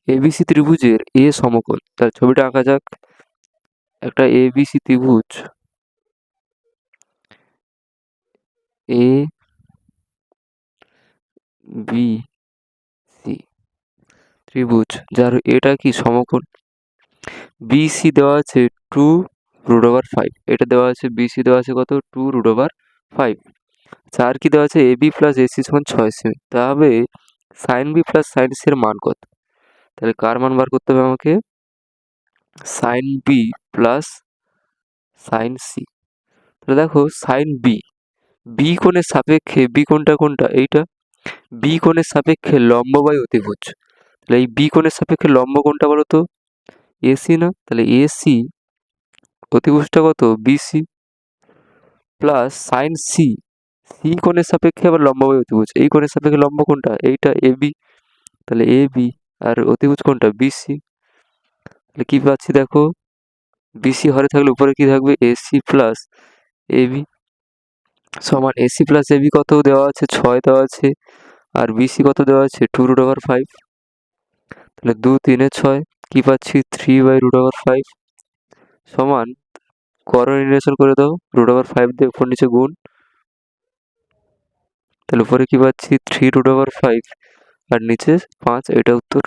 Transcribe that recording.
ABC ত্রিভুজের এ সমকোণ। তার ছবিটা আঁকা যাক। একটা এবিসি ত্রিভুজ, এ বি সি ত্রিভুজ, যার এটা কি সমকোণ। বিসি দেওয়া আছে 2√5, এটা দেওয়া আছে বিসি দেওয়া আছে কত 2√5। আর কি দেওয়া আছে এবি প্লাস এসি সমান 6 সেমি। তবে sine B plus sine C এর মান কত? তাহলে কার মান বার করতে হবে আমাকে? Sine B plus sine C. তাহলে দেখো সাইন বি, বি কোণের সাপেক্ষে, বি কোণটা কোনটা? এইটা। বি কোণের সাপেক্ষে লম্ব বাই অতিভুজ। তাহলে এই বি কোণের সাপেক্ষে লম্ব কোনটা বলো তো? এসি না? তাহলে এসি অতিভুজটা কত? BC plus sine C, C কোণের সাপেক্ষে আবার লম্ব বাই অতিভুজ। এই কোণের সাপেক্ষে লম্ব কোনটা? এইটা এবি। তাহলে এবি আর অতিভুজ কোনটা? বিসি। তাহলে কি পাচ্ছি দেখো, বিসি হরে থাকলে উপরে কি থাকবে? এসি প্লাস এবি সমান এসি প্লাস এবি কত দেওয়া আছে? 6 দেওয়া আছে। আর বিসি কত দেওয়া আছে? 2√5। তাহলে 2 3 6, কি পাচ্ছি? 3/√5 সমান, করো নির্ণয় করে দাও, √5 দিয়ে উপর নিচে গুণ। তাহলে উপরে কি পাচ্ছি? 3√5 আর নিচে 5। এটা উত্তর।